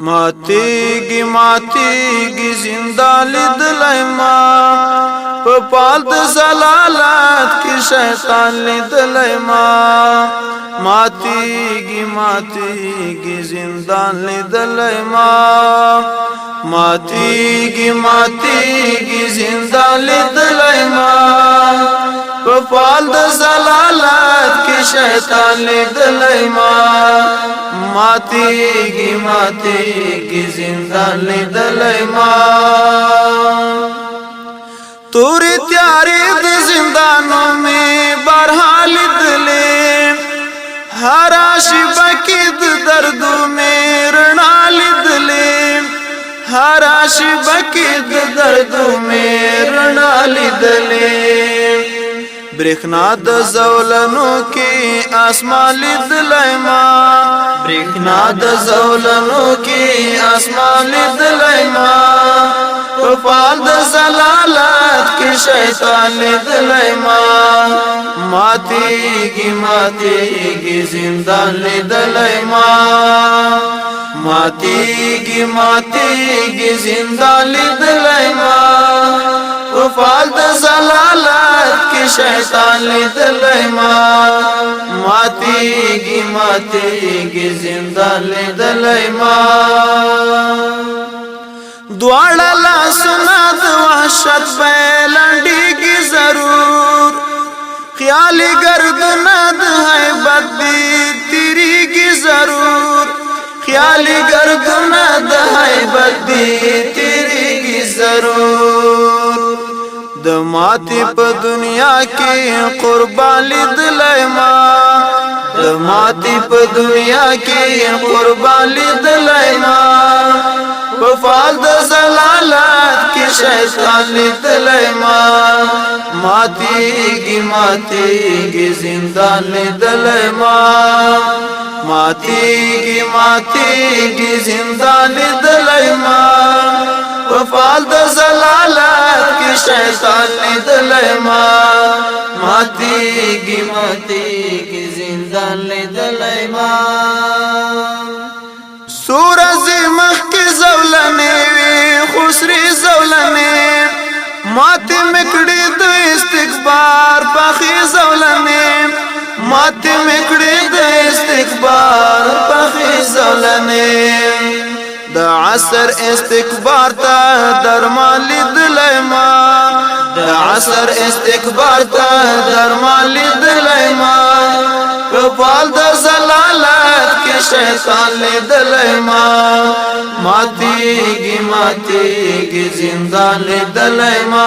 ماتیگی ماتیگی زندہ لیدلی ما پا پال د زلالات کی شیطان لیدلی ما ماتیگی ماتیگی زندہ لیدلی ما ماتیگی ماتیگی زندہ لیدلی ما پا پال د زلالات کی شیطان لیدلی ما ماتیگی ماتیگی زندہ لیدلی ما توری تیاری د زندانوں میں بارہا لیدلی ہر عاشقہ کی دردوں میں رنا لیدلی ہر عاشقہ کی دردوں میں رنا لیدلی برخنا د زولنو کی آسمان لیدلی ما برخنا د زولنو کی آسمان لیدلی ما پال د زلالات کی شیطان لیدلی ما ماتیگی ماتیگی زندان لیدلی ما ماتیگی ماتیگی زندان لیدلی ما پال د زلالات کی شیطان لیدلی ما ماتیگی ماتیگی زندان لیدلی ما دواړه لاسونه د وحشت بیلنډیږي ضرور خیالي ګردونه د هیبت دي تیریږي ضرور خیالي ګردونه د هیبت دي تیریږي ضرور د ماتې په دنیا کې قربان لیدلی ما د ماتې په دنیا کې قربان لیدلی ما پال د زلالات کی شیطان لیدلی ما ماتیگی ماتیگی زندان لیدلی ما ماتیگی ماتیگی زندان لیدلی ما پال د زلالات کی شیطان لیدلی ما ماتیگی ماتیگی زندان لیدلی ما سورز مخ کی زولنے وی خسری زولنے مات مکڑی د استکبار پخی زولنے مات مکڑی د استکبار پخی زولنے د عصر استکبار تا درمان لیدلی ما د عصر استکبار تا درمان لیدلی ما پال د زلالات کی شیطان لیدلی ما ماتیگی ماتیگی زندان لیدلی ما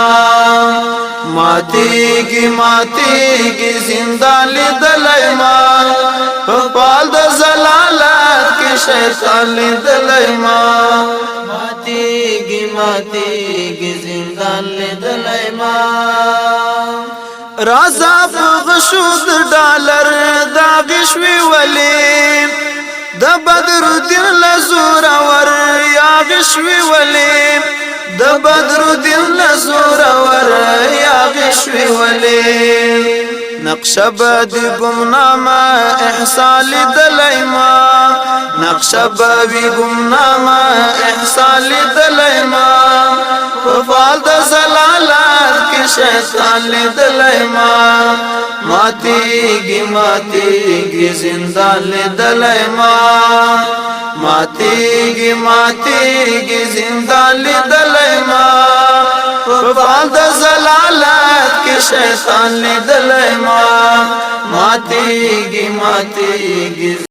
ماتیگی ماتیگی زندان لیدلی ما پال د زلالات کی شیطان لیدلی ما ماتیگی ماتیگی زندان لیدلی ما رازا غشود ډالر دا غشوي ولي د بدر الدین لزور ور یا غشوي ولي د بدر الدین لزور ور یا غشوي ولي نقش بد گمنامه احسان لیدلی ما نقش بوی گمنامه احسان لیدلی ما پال د زلالات کی شیطان لیدلی ما ماتیگی ماتیگی زندان لیدلی ما ماتیگی ماتیگی زندان لیدلی ما پال د زلالات کی شیطان لیدلی ما ماتیگی ماتیگی